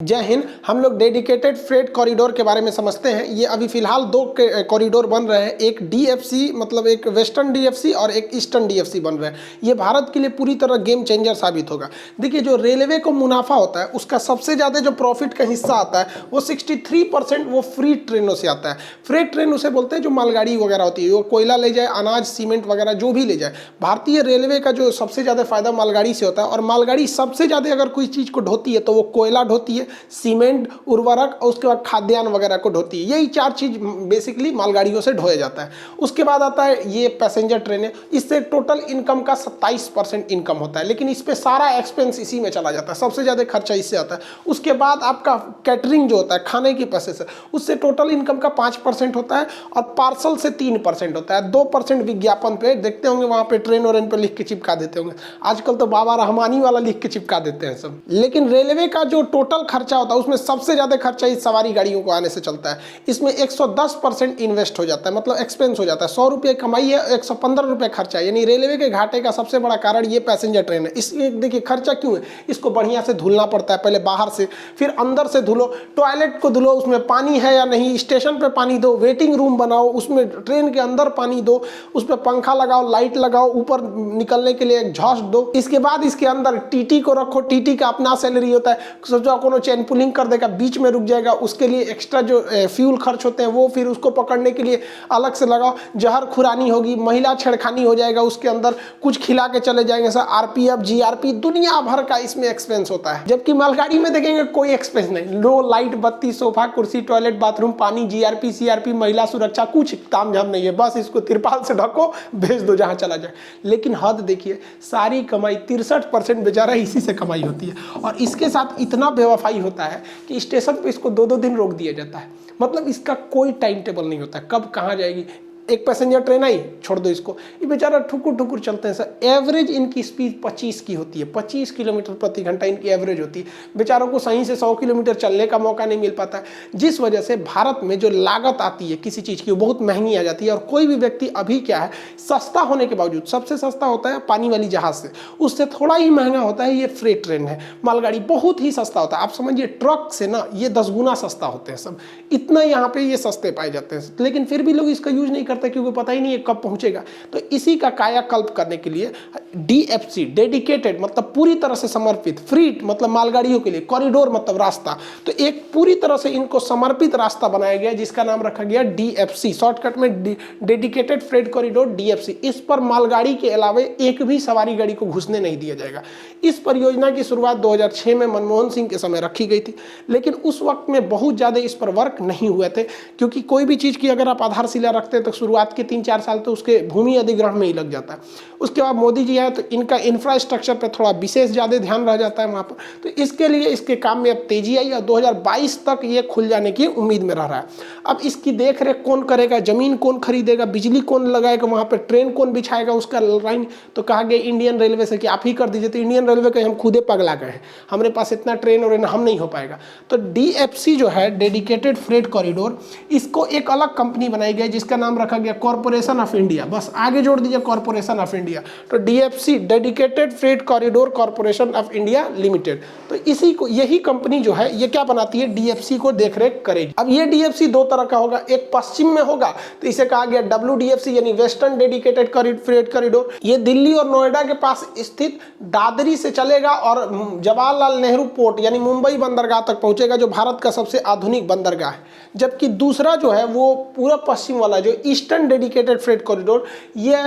जय हिंद। हम लोग डेडिकेटेड फ्रेट कॉरिडोर के बारे में समझते हैं। ये अभी फिलहाल दो कॉरिडोर बन रहे हैं, एक डीएफसी मतलब एक वेस्टर्न डीएफसी और एक ईस्टर्न डीएफसी बन रहे हैं। ये भारत के लिए पूरी तरह गेम चेंजर साबित होगा। देखिए, जो रेलवे को मुनाफा होता है उसका सबसे ज़्यादा जो प्रॉफिट का हिस्सा आता है वो 63% वो फ्री ट्रेनों से आता है। फ्रेट ट्रेन उसे बोलते हैं जो मालगाड़ी वगैरह होती है, वो कोयला ले जाए, अनाज, सीमेंट वगैरह जो भी ले जाए। भारतीय रेलवे का जो सबसे ज़्यादा फायदा मालगाड़ी से होता है, और मालगाड़ी सबसे ज़्यादा अगर कोई चीज़ को ढोती है तो वो कोयला ढोती है, सीमेंट, उर्वरक और उसके बाद खाद्यान्न वगैरह को ढोती है। यही चार चीज बेसिकली मालगाड़ियों से ढोया जाता है। उसके बाद आता है ये पैसेंजर ट्रेनें। इससे टोटल इनकम का 27% इनकम होता है, लेकिन इस पे सारा एक्सपेंस इसी में चला जाता है, सबसे ज़्यादा खर्चा इससे आता है। उसके बाद आपका कैटरिंग जो होता है, खाने के पैसे से, उससे टोटल इनकम का 5% होता है, और पार्सल से 3% होता है। 2% विज्ञापन पे देखते होंगे, वहाँ पे ट्रेन और इन पे लिख के चिपका देते होंगे। आजकल तो बाबा रहमानी वाला लिख के चिपका देते हैं सब। लेकिन रेलवे का जो टोटल खर्चा होता है उसमें सबसे ज़्यादा खर्चा इस सवारी गाड़ियों को आने से चलता है। इसमें 110% इन्वेस्ट हो जाता है, मतलब एक्सपेंस हो जाता है। 100 रुपये कमाई है, 115 रुपये खर्चा है। यानी रेलवे के घाटे का सबसे बड़ा कारण ये पैसेंजर ट्रेन है। इसलिए देखिए खर्चा क्यों है, इसको बढ़िया से धुलना पड़ता है, पहले बाहर से, फिर अंदर से धुलो, टॉयलेट को धुलो, उसमें पानी है या नहीं, स्टेशन पर पानी दो, वेटिंग रूम बनाओ, उसमें ट्रेन के अंदर पानी दो, उस पर पंखा लगाओ, लाइट लगाओ, ऊपर निकलने के लिए एक एग्जॉस्ट दो। इसके बाद इसके अंदर टीटी को रखो, टीटी का अपना सैलरी होता है। सोचो कोनो चैन पुलिंग कर देगा, बीच में रुक जाएगा, उसके लिए एक्स्ट्रा जो फ्यूल खर्च होते हैं वो फिर उसको पकड़ने के लिए अलग से लगाओ। जहर खुरानी होगी, महिला छेड़खानी हो जाएगा, उसके अंदर कुछ खिला के चले जाएंगे सर, आरपीएफ, जीआरपी, दुनिया भर का इसमें एक्सपेंस होता है। जबकि मालगाड़ी में देखेंगे कोई एक्सपेंस नहीं, लो लाइट, बत्ती, सोफा, कुर्सी, टॉयलेट, बाथरूम, पानी, जीआरपी, सीआरपी, महिला सुरक्षा, कुछ तामझाम नहीं है। बस इसको तिरपाल से ढको, भेज दो जहां चला जाए। लेकिन हद देखिए, सारी कमाई 63% बेचारा इसी से कमाई होती है। और इसके साथ इतना बेवफाई होता है कि स्टेशन पे इसको 2-2 दिन रोक दिया जाता है। मतलब इसका कोई टाइम टेबल नहीं होता, कब कहाँ जाएगी। एक पैसेंजर ट्रेन आई, छोड़ दो इसको, ये बेचारा ठुकुर ठुकुर चलते हैं सर। एवरेज इनकी स्पीड 25 की होती है, 25 किलोमीटर प्रति घंटा इनकी एवरेज होती है। बेचारों को सही से 100 किलोमीटर चलने का मौका नहीं मिल पाता है, जिस वजह से भारत में जो लागत आती है किसी चीज़ की वो बहुत महंगी आ जाती है। और कोई भी व्यक्ति अभी क्या है, सस्ता होने के बावजूद, सबसे सस्ता होता है पानी वाली जहाज से, उससे थोड़ा ही महंगा होता है ये फ्रेट ट्रेन है। मालगाड़ी बहुत ही सस्ता होता है, आप समझिए ट्रक से ना ये 10 गुना सस्ता होते हैं सब, इतना यहाँ पे ये सस्ते पाए जाते हैं। लेकिन फिर भी लोग इसका यूज नहीं करते क्योंकि पता ही नहीं है कब पहुंचेगा। तो इसी का कायाकल्प करने के लिए डीएफसी, डेडिकेटेड मतलब पूरी तरह से समर्पित, फ्रीट मतलब मालगाड़ियों के लिए, कॉरिडोर मतलब रास्ता, तो एक पूरी तरह से इनको समर्पित रास्ता बनाया गया जिसका नाम रखा गया डीएफसी, शॉर्टकट में डेडिकेटेड फ्रेट कॉरिडोर डीएफसी। इस पर मालगाड़ी के अलावा एक भी सवारी गाड़ी को घुसने नहीं दिया जाएगा। इस परियोजना की शुरुआत 2006 में मनमोहन सिंह के समय रखी गई थी, लेकिन उस वक्त में बहुत ज़्यादा इस पर वर्क नहीं हुए थे, क्योंकि कोई भी चीज़ की अगर आप आधारशिला रखते हैं तो शुरुआत के 3-4 साल तो उसके भूमि अधिग्रहण में ही लग जाता है। उसके बाद मोदी जी आए तो इनका इंफ्रास्ट्रक्चर पे थोड़ा विशेष ज़्यादा ध्यान रह जाता है वहाँ पर, तो इसके लिए इसके काम में अब तेजी आई और 2022 तक ये खुल जाने की उम्मीद में रह रहा है। अब इसकी देख रेख कौन करेगा, जमीन कौन खरीदेगा, बिजली कौन लगाएगा, वहाँ पर ट्रेन कौन बिछाएगा, उसका लाइन, तो कहा गया इंडियन रेलवे से कि आप ही कर दीजिए। तो इंडियन रेलवे के हम खुदे पगला गए हैं, हमारे पास इतना ट्रेन और हम नहीं हो पाएगा। तो डीएफसी जो है, डेडिकेटेड फ्रेट कॉरिडोर, इसको एक अलग कंपनी बनाई गई जिसका नाम रखा गया कॉर्पोरेशन ऑफ इंडिया। बस आगे जोड़ दीजिए कॉर्पोरेशन ऑफ इंडिया, तो DFC, dedicated freight corridor corporation of India limited. तो इसी को, यही कंपनी जो है ये क्या बनाती है, डीएफसी को देखरेख करेगी। अब ये डीएफसी दो तरह का होगा, एक पश्चिम में होगा तो इसे कहा गया डब्ल्यूडीएफसी यानी वेस्टर्न डेडिकेटेड फ्रेट कॉरिडोर। ये दिल्ली और नोएडा के पास स्थित दादरी से चलेगा और जवाहरलाल नेहरू पोर्ट यानी मुंबई बंदरगाह तक पहुंचेगा, जो भारत का सबसे आधुनिक बंदरगाह है। जबकि दूसरा जो है वो पूरा पश्चिम वाला जो ईस्टर्न डेडिकेटेड फ्रेट कॉरिडोर, ये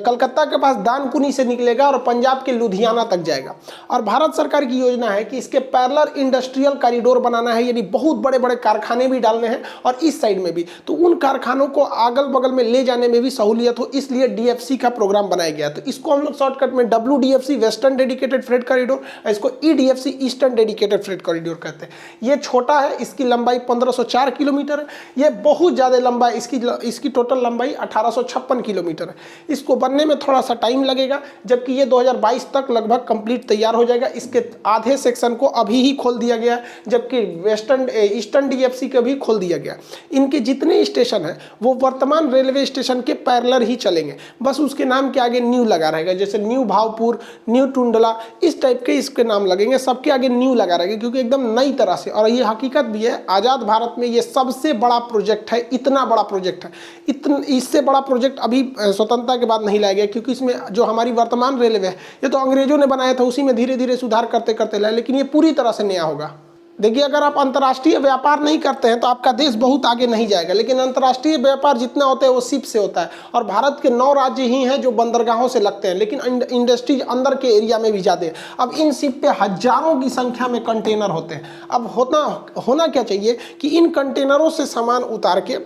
कलकत्ता के पास दानकुनी से निकलेगा और पंजाब के लुधियाना तक जाएगा। और भारत सरकार की योजना है कि इसके पैरेलल इंडस्ट्रियल कॉरिडोर बनाना है, यानी बहुत बड़े बड़े कारखाने भी डालने हैं और इस साइड में भी, तो उन कारखानों को अगल बगल में ले जाने में भी सहूलियत हो, इसलिए डीएफसी का प्रोग्राम बनाया गया। तो इसको हम लोग शॉर्टकट में डब्ल्यूडीएफसी वेस्टर्न डेडिकेटेड फ्रेट कॉरिडोर, इसको EDFC eastern dedicated freight corridor कहते हैं। ये छोटा है, इसकी लंबाई 1504 किलोमीटर है, ये बहुत ज़्यादा लंबा है। इसकी टोटल टोटल लंबाई 1856 किलोमीटर है। इसको बनने में थोड़ा सा टाइम लगेगा, जबकि ये 2022 तक लगभग कंप्लीट तैयार हो जाएगा। इसके आधे सेक्शन को अभी ही खोल दिया गया, जबकि ईस्टर्न डीएफसी को भी खोल दिया गया। इनके जितने स्टेशन हैं वो वर्तमान रेलवे स्टेशन के पैरेलल ही चलेंगे, बस उसके नाम के आगे न्यू लगा रहेगा, जैसे न्यू भावपुर, न्यू टुंडला, इस टाइप के इसके नाम लगेंगे, सबके आगे न्यू लगा रहेगा, क्योंकि एकदम नई तरह से। और ये हकीकत भी है, आज़ाद भारत में ये सबसे बड़ा प्रोजेक्ट है, इतना बड़ा प्रोजेक्ट है, इससे बड़ा प्रोजेक्ट अभी स्वतंत्रता के बाद नहीं लाया गया, क्योंकि इसमें जो हमारी वर्तमान रेलवे है ये तो अंग्रेजों ने बनाया था, उसी में धीरे धीरे सुधार करते करते लाए, लेकिन ये पूरी तरह से नया होगा। देखिए, अगर आप अंतर्राष्ट्रीय व्यापार नहीं करते हैं तो आपका देश बहुत आगे नहीं जाएगा, लेकिन अंतर्राष्ट्रीय व्यापार जितना होता है वो शिप से होता है। और भारत के 9 राज्य ही हैं जो बंदरगाहों से लगते हैं, लेकिन इंडस्ट्रीज अंदर के एरिया में भी जाते हैं। अब इन शिप पे हजारों की संख्या में कंटेनर होते हैं। अब होना क्या चाहिए कि इन कंटेनरों से सामान उतार के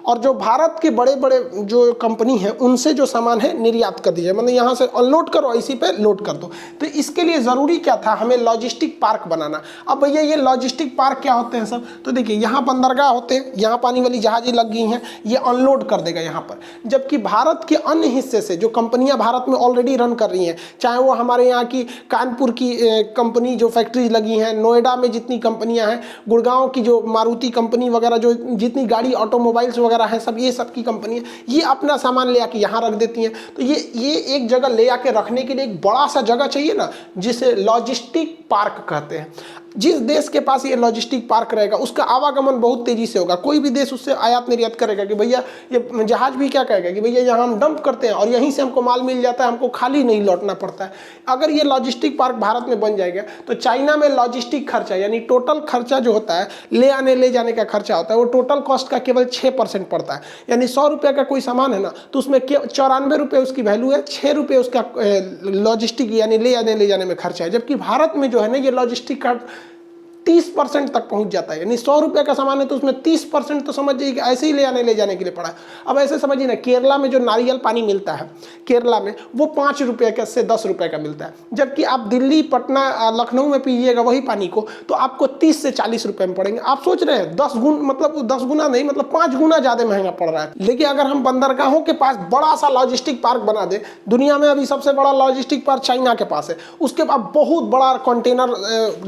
और जो भारत के बड़े बड़े जो कंपनी है उनसे जो सामान है निर्यात कर दीजिए, मतलब यहाँ से अनलोड करो, इसी पे लोड कर दो। तो इसके लिए ज़रूरी क्या था, हमें लॉजिस्टिक पार्क बनाना। अब भैया ये लॉजिस्टिक पार्क क्या होते हैं सब, तो देखिए यहाँ बंदरगाह होते हैं, यहाँ पानी वाली जहाजें लग गई हैं, ये अनलोड कर देगा यहाँ पर। जबकि भारत के अन्य हिस्से से जो कंपनियाँ भारत में ऑलरेडी रन कर रही हैं, चाहे वो हमारे यहाँ की कानपुर की कंपनी जो फैक्ट्रीज लगी हैं, नोएडा में जितनी कंपनियाँ हैं, गुड़गांव की जो मारुति कंपनी वगैरह, जो जितनी गाड़ी ऑटोमोबाइल्स वगैरह है, सब ये सब की कंपनियाँ ये अपना सामान ले आके यहाँ रख देती हैं। तो ये एक जगह ले आके रखने के लिए एक बड़ा सा जगह चाहिए ना, जिसे लॉजिस्टिक पार्क कहते हैं। जिस देश के पास ये लॉजिस्टिक पार्क रहेगा उसका आवागमन बहुत तेजी से होगा। कोई भी देश उससे आयात निर्यात करेगा कि भैया, ये जहाज भी क्या कहेगा कि भैया यहाँ हम डंप करते हैं और यहीं से हमको माल मिल जाता है, हमको खाली नहीं लौटना पड़ता है। अगर ये लॉजिस्टिक पार्क भारत में बन जाएगा तो चाइना में लॉजिस्टिक खर्चा यानी टोटल खर्चा जो होता है, ले आने ले जाने का खर्चा होता है, वो टोटल कॉस्ट का केवल 6% पड़ता है। यानी 100 रुपये का कोई सामान है ना, तो उसमें 94 रुपये उसकी वैल्यू है, 6 रुपये उसका लॉजिस्टिक यानी ले आने ले जाने में खर्चा है। जबकि भारत में जो है ना, ये लॉजिस्टिक का 30% तक पहुंच जाता है। यानी 100 रुपये का सामान है तो उसमें 30% तो समझ जाइए कि ऐसे ही ले आने ले जाने के लिए पड़ा है। अब ऐसे समझिए ना, केरला में जो नारियल पानी मिलता है, केरला में वो 5 रुपये का से 10 रुपये का मिलता है। जबकि आप दिल्ली, पटना, लखनऊ में पीजिएगा वही पानी को तो आपको 30 से 40 रुपये में पड़ेंगे। आप सोच रहे हैं 10 गुना, मतलब 10 गुना नहीं, मतलब 5 गुना ज़्यादा महंगा पड़ रहा है। लेकिन अगर हम बंदरगाहों के पास बड़ा सा लॉजिस्टिक पार्क बना दे, दुनिया में अभी सबसे बड़ा लॉजिस्टिक पार्क चाइना के पास है, उसके पास बहुत बड़ा कंटेनर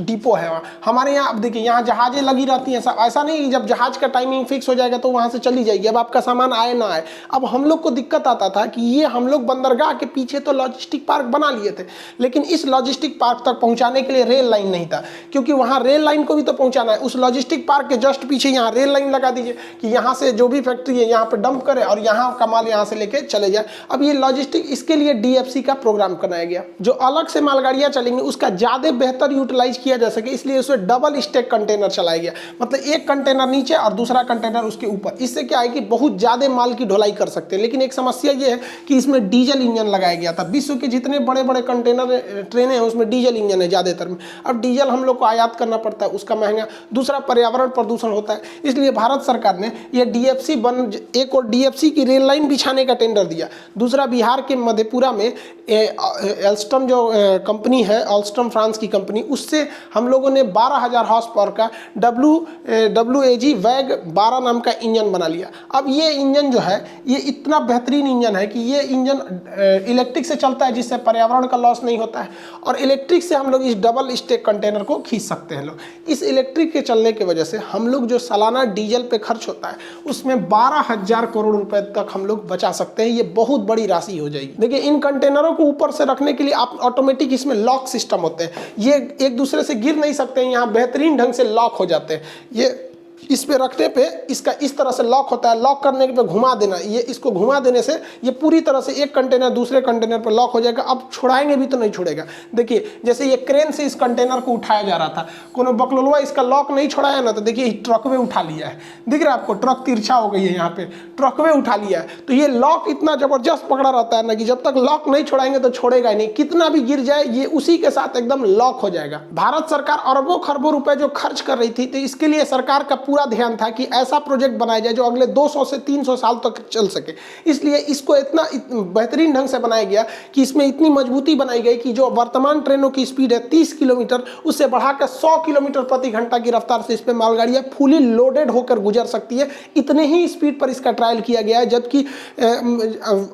डिपो है। हमारे यहाँ अब देखिए, यहाँ जहाजें लगी रहती हैं, सब ऐसा नहीं कि जब जहाज का टाइमिंग फिक्स हो जाएगा तो वहाँ से चली जाएगी, अब आपका सामान आए ना आए। अब हम लोग को दिक्कत आता था कि ये हम लोग बंदरगाह के पीछे तो लॉजिस्टिक पार्क बना लिए थे, लेकिन इस लॉजिस्टिक पार्क तक पहुँचाने के लिए रेल लाइन नहीं था, क्योंकि वहाँ रेल लाइन को भी तो पहुँचाना है। उस लॉजिस्टिक पार्क के जस्ट पीछे यहाँ रेल लाइन लगा दीजिए कि यहाँ से जो भी फैक्ट्री है यहाँ पर डंप करे और यहाँ का माल यहाँ से लेके चले जाए। अब ये लॉजिस्टिक, इसके लिए डीएफसी का प्रोग्राम बनाया गया, जो अलग से मालगाड़ियाँ चलेंगी उसका ज़्यादा बेहतर यूटिलाइज किया जा सके, इसलिए उसमें डबल स्टैक कंटेनर चलाया गया। मतलब एक कंटेनर नीचे और दूसरा कंटेनर उसके ऊपर। इससे क्या है कि बहुत ज़्यादा माल की ढुलाई कर सकते हैं। लेकिन एक समस्या ये है कि इसमें डीजल इंजन लगाया गया था। विश्व के जितने बड़े बड़े कंटेनर ट्रेनें हैं उसमें डीजल इंजन है ज़्यादातर में। अब डीजल हम लोग को आयात करना पड़ता है, उसका महंगा, दूसरा पर्यावरण प्रदूषण होता है। इसलिए भारत सरकार ने यह डीएफसी एक और डीएफसी की रेल लाइन बिछाने का टेंडर दिया। दूसरा, बिहार के मधेपुरा में एल्स्टम जो कंपनी है, एल्स्टम फ्रांस की कंपनी, उससे हम लोगों ने 12,000 हॉर्स पावर का WAG वैग 12 नाम का इंजन बना लिया। अब ये इंजन जो है, ये इतना बेहतरीन इंजन है कि ये इंजन इलेक्ट्रिक से चलता है, जिससे पर्यावरण का लॉस नहीं होता है, और इलेक्ट्रिक से हम लोग इस डबल स्टैक कंटेनर को खींच सकते हैं लोग। इस इलेक्ट्रिक के चलने की वजह से हम लोग जो सालाना डीजल पे खर्च होता है उसमें 12,000 करोड़ रुपए तक हम लोग बचा सकते हैं। ये बहुत बड़ी राशि हो जाएगी। देखिए, इन कंटेनरों को ऊपर से रखने के लिए आप ऑटोमेटिक इसमें लॉक सिस्टम होते हैं, ये एक दूसरे से गिर नहीं सकते हैं, यहाँ बेहतरीन ढंग से लॉक हो जाते हैं। ये इस पे रखने पे इसका इस तरह से लॉक होता है, लॉक करने पे घुमा देना, ये इसको घुमा देने से ये पूरी तरह से एक कंटेनर दूसरे कंटेनर पर लॉक हो जाएगा। अब छुड़ाएंगे भी तो नहीं छुड़ेगा। देखिए, जैसे ये क्रेन से इस कंटेनर को उठाया जा रहा था, कोनो बकलोलवा इसका लॉक नहीं छुड़ाया ना, तो देखिए ट्रकवे उठा लिया है। दिख रहा है आपको, ट्रक तिरछा हो गई है, यहाँ पे ट्रकवे उठा लिया है। तो ये लॉक इतना जबरदस्त पकड़ा रहता है ना कि जब तक लॉक नहीं छुड़ाएंगे तो छोड़ेगा ही नहीं, कितना भी गिर जाए ये उसी के साथ एकदम लॉक हो जाएगा। भारत सरकार अरबों खरबों रुपए जो खर्च कर रही थी, तो इसके लिए सरकार का पूरा ध्यान था कि ऐसा प्रोजेक्ट बनाया जाए जो अगले 200 से 300 साल तक चल सके। इसलिए इसको इतना बेहतरीन ढंग से बनाया गया कि इसमें इतनी मजबूती बनाई गई कि जो वर्तमान ट्रेनों की स्पीड है 30 किलोमीटर, उससे बढ़ाकर 100 किलोमीटर प्रति घंटा की रफ्तार से इस पर मालगाड़ियाँ फुली लोडेड होकर गुजर सकती है। इतने ही स्पीड पर इसका ट्रायल किया गया है, जबकि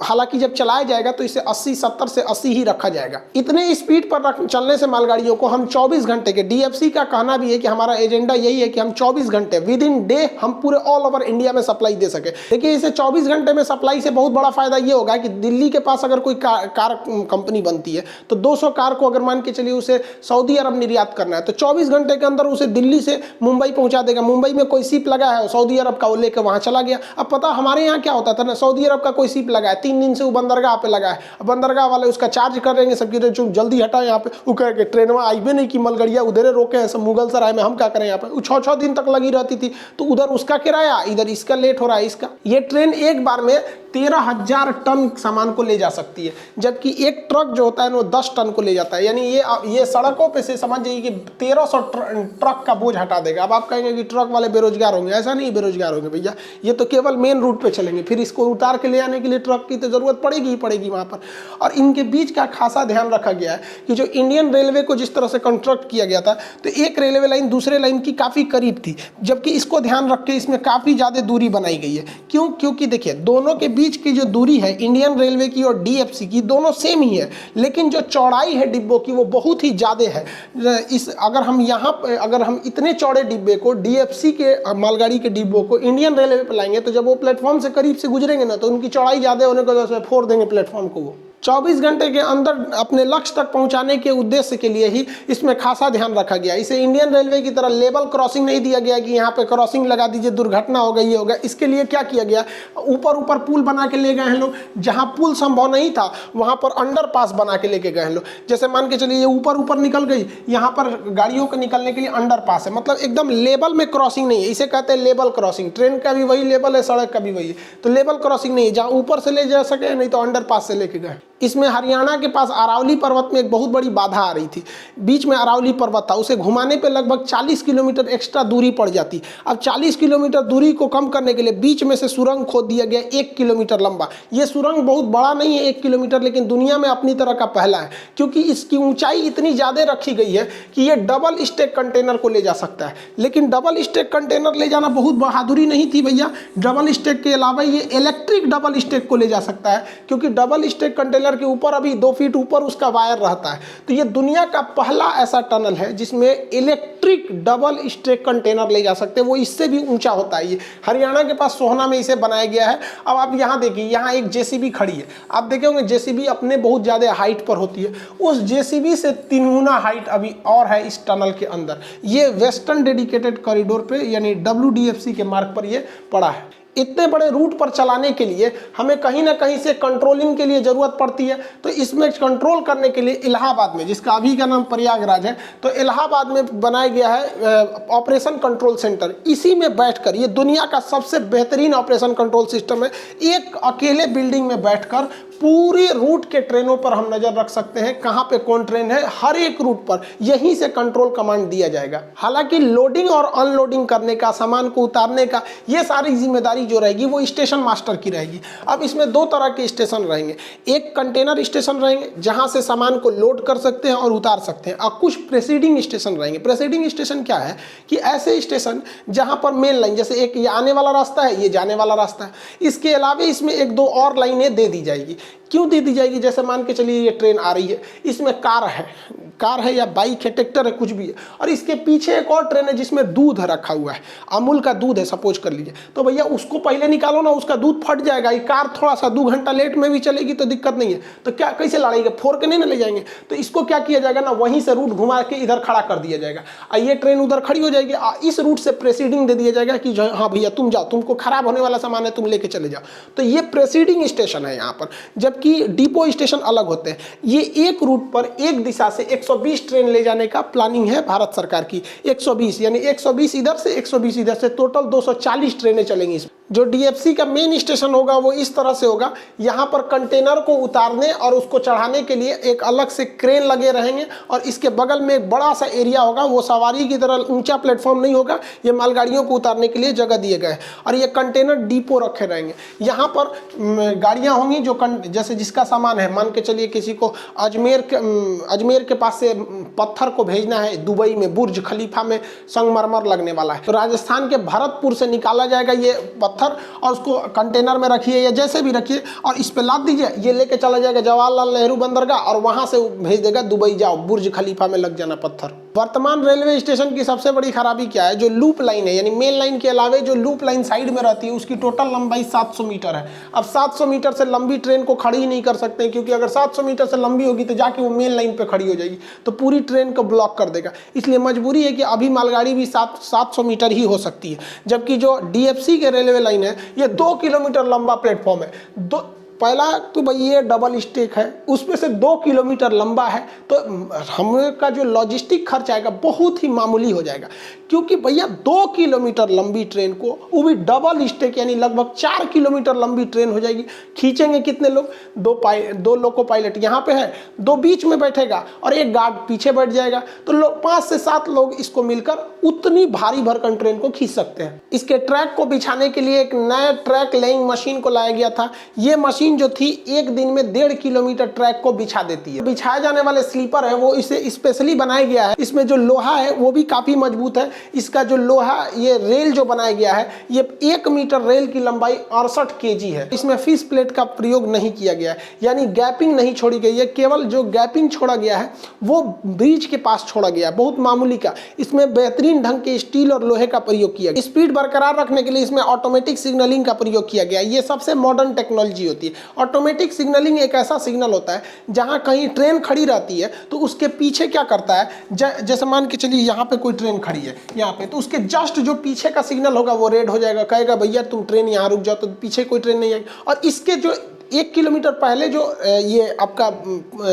हालांकि जब चलाया जाएगा तो इसे 70 से 80 ही रखा जाएगा। इतने स्पीड पर चलने से मालगाड़ियों को हम 24 घंटे के, डीएफसी का कहना भी है कि हमारा एजेंडा यही है कि हम 24 घंटे विद इन डे हम पूरे ऑल ओवर इंडिया में सप्लाई दे सके। देखिए इसे 24 घंटे में सप्लाई से बहुत बड़ा फायदा ये होगा कि दिल्ली के पास अगर कोई कार कंपनी बनती है तो 200 कार को अगर मान के चलिए उसे सऊदी अरब निर्यात करना है तो 24 घंटे के अंदर उसे दिल्ली से मुंबई पहुंचा देगा। मुंबई में कोई शिप लगा है सऊदी अरब का, वो लेकर वहां चला गया। अब पता हमारे यहाँ क्या होता था ना, सऊदी अरब का कोई शिप लगा है, 3 दिन से वो बंदरगाह पे लगा है, बंदरगाह वाले उसका चार्ज कर देंगे सबकी, जल्दी हटा यहाँ पे, वो कह के ट्रेन में आई भी नहीं कि मलगड़िया उधर रोके हैं सब मुगल सराय में, हम क्या करें यहाँ पे। 6-6 दिन तक लगी रहती थी, तो उधर उसका किराया, इधर इसका लेट हो रहा है इसका। ये ट्रेन एक बार में 13,000 टन सामान को ले जा सकती है, जबकि एक ट्रक जो होता है वो 10 टन को ले जाता है। यानी ये सड़कों पे से समझ जाइए कि 1300 ट्रक का बोझ हटा देगा। अब आप कहेंगे कि ट्रक वाले बेरोजगार होंगे, ऐसा नहीं बेरोजगार होंगे भैया, ये तो केवल मेन रूट पे चलेंगे, फिर इसको उतार के ले आने के लिए ट्रक की तो जरूरत पड़ेगी ही पड़ेगी वहाँ पर। और इनके बीच का खासा ध्यान रखा गया है कि जो इंडियन रेलवे को जिस तरह से कंस्ट्रक्ट किया गया था, तो एक रेलवे लाइन दूसरे लाइन की काफ़ी करीब थी, जबकि इसको ध्यान रख के इसमें काफ़ी ज़्यादा दूरी बनाई गई है। क्यों? क्योंकि देखिए दोनों के बीच की जो दूरी है इंडियन रेलवे की और डीएफसी की, दोनों सेम ही है, लेकिन जो चौड़ाई है डिब्बों की वो बहुत ही ज़्यादा है। अगर हम इतने चौड़े डिब्बे को डीएफसी के मालगाड़ी के डिब्बों को इंडियन रेलवे पर लाएंगे तो जब वो प्लेटफॉर्म से करीब से गुजरेंगे ना तो उनकी चौड़ाई ज़्यादा होने की वजह से फोड़ देंगे प्लेटफॉर्म को। वो 24 घंटे के अंदर अपने लक्ष्य तक पहुंचाने के उद्देश्य के लिए ही इसमें खासा ध्यान रखा गया। इसे इंडियन रेलवे की तरह लेवल क्रॉसिंग नहीं दिया गया कि यहाँ पे क्रॉसिंग लगा दीजिए दुर्घटना हो गई, ये होगा। इसके लिए क्या किया गया, ऊपर पुल बना के ले गए हैं लोग, जहाँ पुल संभव नहीं था वहाँ पर अंडरपास बना के लेके गए हैं लोग। जैसे मान के चलिए ये ऊपर निकल गई, यहाँ पर गाड़ियों के निकलने के लिए अंडरपास है, मतलब एकदम लेवल में क्रॉसिंग नहीं है, इसे कहते हैं लेवल क्रॉसिंग। ट्रेन का भी वही लेवल है, सड़क का भी वही है, तो लेवल क्रॉसिंग नहीं है, जहाँ ऊपर से ले जा सके नहीं तो अंडरपास से लेके गए। इसमें हरियाणा के पास अरावली पर्वत में एक बहुत बड़ी बाधा आ रही थी, बीच में अरावली पर्वत था, उसे घुमाने पे लगभग 40 किलोमीटर एक्स्ट्रा दूरी पड़ जाती। अब 40 किलोमीटर दूरी को कम करने के लिए बीच में से सुरंग खोद दिया गया 1 किलोमीटर लंबा। ये सुरंग बहुत बड़ा नहीं है 1 किलोमीटर, लेकिन दुनिया में अपनी तरह का पहला है, क्योंकि इसकी ऊंचाई इतनी ज़्यादा रखी गई है कि ये डबल स्टेक कंटेनर को ले जा सकता है। लेकिन डबल स्टेक कंटेनर ले जाना बहुत बहादुरी नहीं थी भैया, डबल स्टेक के अलावा ये इलेक्ट्रिक डबल स्टेक को ले जा सकता है, क्योंकि डबल स्टेक कंटेनर के ऊपर अभी 2 फीट ऊपर उसका वायर रहता है। तो ये दुनिया का पहला ऐसा टनल है जिसमें इलेक्ट्रिक डबल स्टेक कंटेनर ले जा सकते हैं, वो इससे भी ऊंचा होता है। ये हरियाणा के पास सोहना में इसे बनाया गया है। अब आप यहाँ देखिए, यहाँ एक जेसीबी खड़ी है, आप देखे होंगे जेसीबी अपने बहुत ज़्यादा हाइट पर होती है, उस जेसीबी से 3 गुना हाइट अभी और है इस टनल के अंदर। ये वेस्टर्न डेडिकेटेड कॉरिडोर पे यानी WDFC के मार्ग पर ये पड़ा है। इतने बड़े रूट पर चलाने के लिए हमें कहीं ना कहीं से कंट्रोलिंग के लिए ज़रूरत पड़ती है, तो इसमें कंट्रोल करने के लिए इलाहाबाद में, जिसका अभी का नाम प्रयागराज है, तो इलाहाबाद में बनाया गया है ऑपरेशन कंट्रोल सेंटर। इसी में बैठकर, ये दुनिया का सबसे बेहतरीन ऑपरेशन कंट्रोल सिस्टम है, एक अकेले बिल्डिंग में बैठकर पूरे रूट के ट्रेनों पर हम नज़र रख सकते हैं, कहाँ पे कौन ट्रेन है, हर एक रूट पर यहीं से कंट्रोल कमांड दिया जाएगा। हालांकि लोडिंग और अनलोडिंग करने का, सामान को उतारने का, ये सारी जिम्मेदारी जो रहेगी वो स्टेशन मास्टर की रहेगी। अब इसमें 2 तरह के स्टेशन रहेंगे, एक कंटेनर स्टेशन रहेंगे जहाँ से सामान को लोड कर सकते हैं और उतार सकते हैं, और कुछ प्रेसीडिंग स्टेशन रहेंगे। प्रेसीडिंग स्टेशन क्या है कि ऐसे स्टेशन जहाँ पर मेन लाइन, जैसे एक ये आने वाला रास्ता है, ये जाने वाला रास्ता है, इसके अलावा इसमें 1-2 और लाइनें दे दी जाएगी। क्यों दे दी जाएगी? जैसे मान के चलिए ये ट्रेन आ रही है, इसमें कार है या बाइक है, ट्रैक्टर है, कुछ भी है, और इसके पीछे एक और ट्रेन है जिसमें दूध रखा हुआ है, अमूल का दूध है सपोज कर लीजिए, तो भैया उसको पहले निकालो ना, उसका दूध फट जाएगा। ये कार थोड़ा सा 2 घंटा लेट में भी चलेगी तो दिक्कत नहीं है, तो क्या कैसे लड़ाएंगे, फोड़ के नहीं ना ले जाएंगे, तो इसको क्या किया जाएगा ना, वहीं से रूट घुमा के इधर खड़ा कर दिया जाएगा, और ये ट्रेन उधर खड़ी हो जाएगी, इस रूट से प्रेसीडिंग दे दिया जाएगा कि हाँ भैया तुम जाओ, तुमको खराब होने वाला सामान है, तुम लेके चले जाओ। तो ये प्रेसीडिंग स्टेशन है यहाँ पर, जबकि डिपो स्टेशन अलग होते हैं। ये एक रूट पर एक दिशा से 120 ट्रेन ले जाने का प्लानिंग है भारत सरकार की। 120 यानी 120 इधर से 120 इधर से, टोटल 240 ट्रेनें चलेंगी। जो डीएफसी का मेन स्टेशन होगा वो इस तरह से होगा। यहाँ पर कंटेनर को उतारने और उसको चढ़ाने के लिए एक अलग से क्रेन लगे रहेंगे और इसके बगल में एक बड़ा सा एरिया होगा, वो सवारी की तरह ऊंचा प्लेटफॉर्म नहीं होगा, ये मालगाड़ियों को उतारने के लिए जगह दिए गए और ये कंटेनर डिपो रखे रहेंगे। यहाँ पर गाड़ियाँ होंगी जो जैसे जिसका सामान है, मान के चलिए किसी को अजमेर के पास से पत्थर को भेजना है दुबई में, बुर्ज खलीफा में संगमरमर लगने वाला है, तो राजस्थान के भरतपुर से निकाला जाएगा ये पत्थर और उसको कंटेनर में रखिए या जैसे भी रखिए और इस पे लाद दीजिए, ये लेके चला जाएगा जवाहरलाल नेहरू बंदरगाह और वहां से भेज देगा दुबई, जाओ बुर्ज खलीफा में लग जाना पत्थर। वर्तमान रेलवे स्टेशन की सबसे बड़ी खराबी क्या है, जो लूप लाइन है, यानी मेन लाइन के अलावे जो लूप लाइन साइड में रहती है उसकी टोटल लंबाई 700 मीटर है। अब 700 मीटर से लंबी ट्रेन को खड़ी ही नहीं कर सकते, क्योंकि अगर 700 मीटर से लंबी होगी तो जाके वो मेन लाइन पे खड़ी हो जाएगी, तो पूरी ट्रेन को ब्लॉक कर देगा। इसलिए मजबूरी है कि अभी मालगाड़ी भी 700 मीटर ही हो सकती है, जबकि जो डीएफसी के रेलवे लाइन है ये 2 किलोमीटर लंबा प्लेटफॉर्म है। पहला तो भाई ये डबल स्टेक है, उसमें से 2 किलोमीटर लंबा है, तो हम का जो लॉजिस्टिक खर्च आएगा बहुत ही मामूली हो जाएगा, क्योंकि भैया 2 किलोमीटर लंबी ट्रेन को, वो भी डबल स्टेक यानी लगभग 4 किलोमीटर लंबी ट्रेन हो जाएगी। खींचेंगे कितने लोग, 2 लोको पायलट यहाँ पे है, 2 बीच में बैठेगा और 1 गार्ड पीछे बैठ जाएगा, तो लोग 5 से 7 लोग इसको मिलकर उतनी भारी भरकम ट्रेन को खींच सकते हैं। इसके ट्रैक को बिछाने के लिए एक नया ट्रैक लेइंग मशीन को लाया गया था। ये मशीन जो थी एक दिन में 1.5 किलोमीटर ट्रैक को बिछा देती है। बिछाए जाने वाले स्लीपर है वो इसे स्पेशली बनाया गया है, इसमें जो लोहा है वो भी काफी मजबूत है। इसका जो लोहा, ये रेल जो बनाया गया है, ये 1 मीटर रेल की लंबाई 68 kg है। इसमें फिश प्लेट का प्रयोग नहीं किया गया है, यानी गैपिंग नहीं छोड़ी गई है, केवल जो गैपिंग छोड़ा गया है वो ब्रिज के पास छोड़ा गया, बहुत मामूली का। इसमें बेहतरीन ढंग के स्टील और लोहे का प्रयोग किया गया। स्पीड बरकरार रखने के लिए इसमें ऑटोमेटिक सिग्नलिंग का प्रयोग किया गया। ये सबसे मॉडर्न टेक्नोलॉजी होती है। ऑटोमेटिक सिग्नलिंग एक ऐसा सिग्नल होता है जहां कहीं ट्रेन खड़ी रहती है तो उसके पीछे क्या करता है, जैसे मान के चलिए यहाँ पे कोई ट्रेन खड़ी है यहाँ पे, तो उसके जस्ट जो पीछे का सिग्नल होगा वो रेड हो जाएगा, कहेगा भैया तुम ट्रेन यहाँ रुक जाओ, तो पीछे कोई ट्रेन नहीं आएगी। और इसके जो 1 किलोमीटर पहले जो ये आपका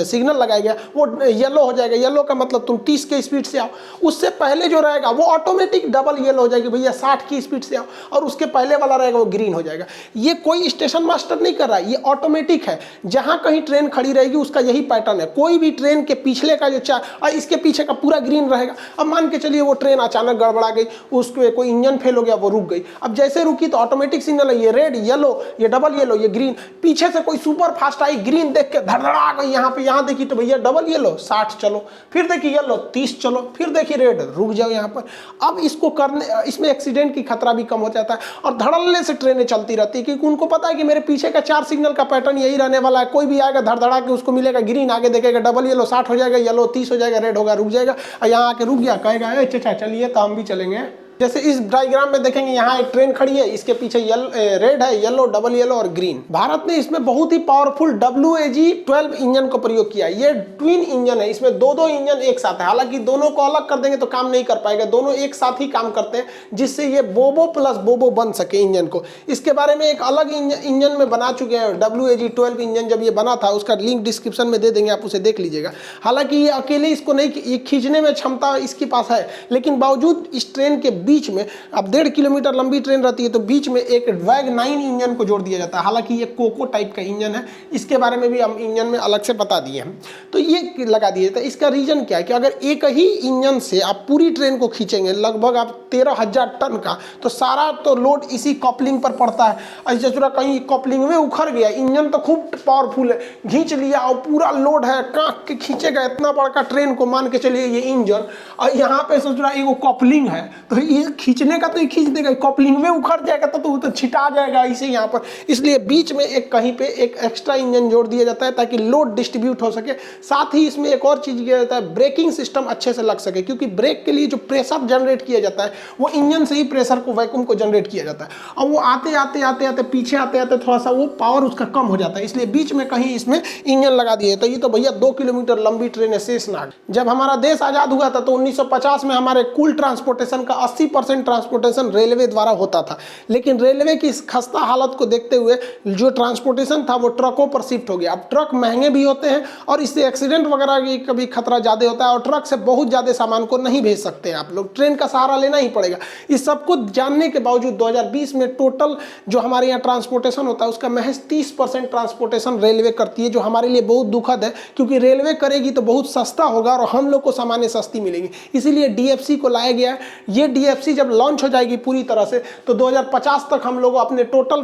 सिग्नल लगाया गया वो येलो हो जाएगा। येलो का मतलब तुम 30 के स्पीड से आओ, उससे पहले जो रहेगा वो ऑटोमेटिक डबल येलो हो जाएगी, भैया 60 की स्पीड से आओ, और उसके पहले वाला रहेगा वो ग्रीन हो जाएगा। ये कोई स्टेशन मास्टर नहीं कर रहा है, ये ऑटोमेटिक है। जहां कहीं ट्रेन खड़ी रहेगी उसका यही पैटर्न है। कोई भी ट्रेन के पिछले का जो और इसके पीछे का पूरा ग्रीन रहेगा। अब मान के चलिए वो ट्रेन अचानक गड़बड़ा गई, उसको कोई इंजन फेल हो गया, वो रुक गई। अब जैसे रुकी तो ऑटोमेटिक सिग्नल है, ये रेड, येलो, ये डबल येलो, ये ग्रीन। पीछे से कोई सुपर फास्ट आई, ग्रीन देख के धड़धड़ा गई यहाँ पे, यहाँ देखी तो भैया डबल येलो 60 चलो, फिर देखिए येलो 30 चलो, फिर देखिए रेड रुक जाओ यहाँ पर। अब इसको करने, इसमें एक्सीडेंट की खतरा भी कम हो जाता है और धड़ल्ले से ट्रेनें चलती रहती है, क्योंकि उनको पता है कि मेरे पीछे का 4 सिग्नल का पैटर्न यही रहने वाला है। कोई भी आएगा धड़धड़ा के, उसको मिलेगा ग्रीन, आगे देखेगा डबल येलो 60 हो जाएगा, येलो 30 हो जाएगा, रेड होगा रुक जाएगा, और यहाँ आके रुक गया, कहेगा चाचा चलिए तो हम भी चलेंगे। जैसे इस डायग्राम में देखेंगे यहाँ एक ट्रेन खड़ी है, इसके पीछे रेड है, येलो, डबल येलो और ग्रीन। भारत ने इसमें बहुत ही पावरफुल WAG-12 इंजन को प्रयोग किया। ये ट्विन इंजन है, इसमें 2 इंजन एक साथ है। हालांकि दोनों को अलग कर देंगे तो काम नहीं कर पाएगा, दोनों एक साथ ही काम करते हैं, जिससे ये बोबो प्लस बोबो बन सके इंजन को। इसके बारे में एक अलग इंजन में बना चुके हैं, WAG-12 इंजन जब ये बना था उसका लिंक डिस्क्रिप्शन में दे देंगे, आप उसे देख लीजिएगा। हालांकि ये अकेले इसको नहीं, ये खींचने में क्षमता इसके पास है, लेकिन बावजूद इस ट्रेन के बीच में, अब 1.5 किलोमीटर लंबी ट्रेन रहती है तो बीच में एक WAG-9 इंजन को जोड़ दिया जाता है। हालांकि ये कोको टाइप का इंजन है, इसके बारे में भी हम इंजन में अलग से बता दिए हैं, तो ये लगा दिए। तो इसका रीजन क्या है कि अगर एक ही इंजन से आप पूरी ट्रेन को खींचेंगे, लगभग आप 13,000 टन का, तो सारा तो लोड इसी कपलिंग पर पड़ता है। ऐसे चुरा कहीं कपलिंग में उखड़ गया, इंजन तो खूब पावरफुल है, खींच लिया और पूरा लोड है, कांक के खींचेगा इतना बड़का ट्रेन को, मान के चलिए ये इंजन, और यहाँ पे सोच रहा है कपलिंग है, तो ये खींचने का तो ये खींच देगा, कपलिंग में उखड़ जाएगा तो वो तो छिटा जाएगा इसे यहाँ पर। इसलिए बीच में एक कहीं पे एक एक्स्ट्रा इंजन जोड़ दिया जाता है ताकि लोड डिस्ट्रीब्यूट हो सके। साथ ही इसमें एक और चीज किया जाता है, ब्रेकिंग सिस्टम अच्छे से लग सके, क्योंकि ब्रेक के लिए जो प्रेशर जनरेट किया जाता है वो इंजन से ही प्रेशर को, वैक्यूम को जनरेट किया जाता है, और वो आते आते पीछे आते आते थोड़ा सा वो पावर उसका कम हो जाता है, इसलिए बीच में कहीं इसमें इंजन लगा दिए। तो ये तो भैया 2 किलोमीटर लंबी ट्रेन है शेषनाग। जब हमारा देश आजाद हुआ था तो 1950 में हमारे कुल ट्रांसपोर्टेशन का 80% ट्रांसपोर्टेशन रेलवे द्वारा होता था। लेकिन रेलवे की इस खस्ता हालत को देखते हुए जो ट्रांसपोर्टेशन था वो ट्रकों पर शिफ्ट हो गया। अब ट्रक महंगे भी होते हैं और इससे एक्सीडेंट वगैरह की कभी खतरा ज़्यादा होता है, और ट्रक से बहुत ज़्यादा सामान को नहीं भेज सकते हैं आप लोग, ट्रेन का सहारा लेना ही पड़ेगा। इस सब को जानने के बावजूद 2020 में टोटल जो हमारे यहाँ ट्रांसपोर्टेशन होता है उसका महज 30% ट्रांसपोर्टेशन रेलवे करती है, जो हमारे लिए बहुत दुखद है, क्योंकि रेलवे करेगी तो बहुत सस्ता होगा और हम लोग को सामानें सस्ती मिलेंगी। इसीलिए डीएफसी को लाया गया है। ये डीएफसी जब लॉन्च हो जाएगी पूरी तरह से तो 2050 तक हम लोग अपने टोटल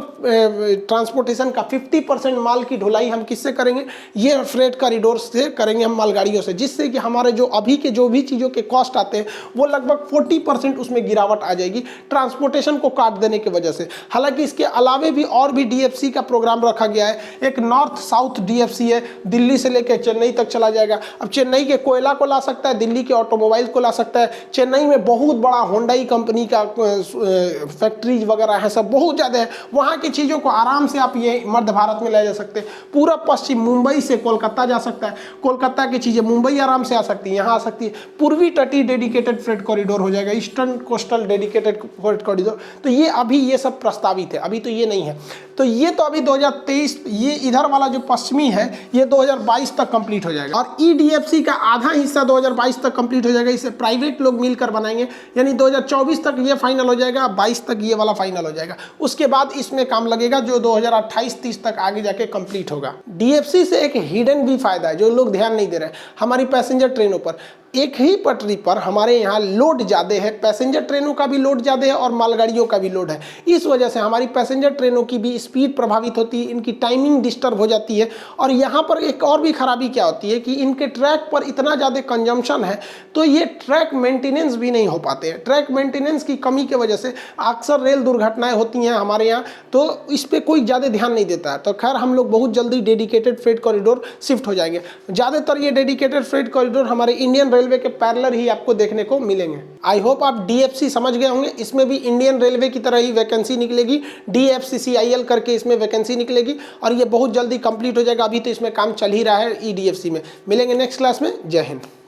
ट्रांसपोर्टेशन का 50% माल की ढुलाई हम किससे करेंगे? ये फ्रेट कॉरिडोर से करेंगे, हम मालगाड़ियों से, जिससे कि हमारे जो अभी के जो भी चीज़ों के कॉस्ट आते हैं वो लगभग 40% उसमें गिरावट आ जाएगी ट्रांसपोर्टेशन को काट देने की वजह से। हालांकि इसके अलावे भी और भी डीएफसी का प्रोग्राम रखा गया है। एक नॉर्थ साउथ डीएफसी है, दिल्ली से लेकर चेन्नई तक चला जाएगा। अब चेन्नई के कोयला को ला सकता है, दिल्ली के ऑटोमोबाइल को ला सकता है। चेन्नई में बहुत बड़ा होंडाई कंपनी का फैक्ट्रीज वगैरह है, सब बहुत ज़्यादा है। वहाँ की चीज़ों को आराम से आप ये मध्य भारत में ले जा सकते हैं। पूरा पश्चिम मुंबई से कोलकाता जा सकता है, कोलकाता की चीज़ें मुंबई आराम से आ सकती है, यहाँ आ सकती है। पूर्वी तटीय डेडिकेटेड फ्रेट कॉरिडोर हो जाएगा, eastern coastal dedicated freight corridor. तो ये अभी ये सब प्रस्तावित है, अभी तो ये नहीं है। तो ये तो अभी 2023, ये इधर वाला जो पश्चिमी है ये 2022 तक कंप्लीट हो जाएगा, और ईडीएफसी का आधा हिस्सा 2022 तक कंप्लीट हो जाएगा। इसे प्राइवेट लोग मिलकर बनाएंगे, यानी 2024 तक ये फाइनल हो जाएगा, 22 तक ये वाला फाइनल हो जाएगा। उसके बाद इसमें काम लगेगा जो 2028-30 तक आगे जाके कंप्लीट होगा। डीएफसी से एक हिडन भी फायदा है जो लोग ध्यान नहीं दे रहे हैं। हमारी पैसेंजर ट्रेनों पर एक ही पटरी पर हमारे यहाँ लोड ज़्यादा है, पैसेंजर ट्रेनों का भी लोड ज़्यादा है और मालगाड़ियों का भी लोड है। इस वजह से हमारी पैसेंजर ट्रेनों की भी स्पीड प्रभावित होती है, इनकी टाइमिंग डिस्टर्ब हो जाती है। और यहाँ पर एक और भी खराबी क्या होती है कि इनके ट्रैक पर इतना ज़्यादा कंजम्पशन है तो ये ट्रैक मेंटेनेंस भी नहीं हो पाते हैं। ट्रैक मेंटेनेंस की कमी की वजह से अक्सर रेल दुर्घटनाएँ होती हैं हमारे यहाँ, तो इस पर कोई ज़्यादा ध्यान नहीं देता है। तो खैर हम लोग बहुत जल्दी डेडिकेटेड फ्रेट कॉरिडोर शिफ्ट हो जाएंगे। ज़्यादातर ये डेडिकेटेड फ्रेट कॉरिडोर हमारे इंडियन रेलवे के पैरेलल ही आपको देखने को मिलेंगे। आई होप आप डीएफसी समझ गए होंगे। इसमें भी इंडियन रेलवे की तरह ही वैकेंसी निकलेगी, डीएफसीसीआईएल करके इसमें वैकेंसी निकलेगी और ये बहुत जल्दी कंप्लीट हो जाएगा। अभी तो इसमें काम चल ही रहा है ईडीएफसी में। मिलेंगे नेक्स्ट क्लास में। जय हिंद।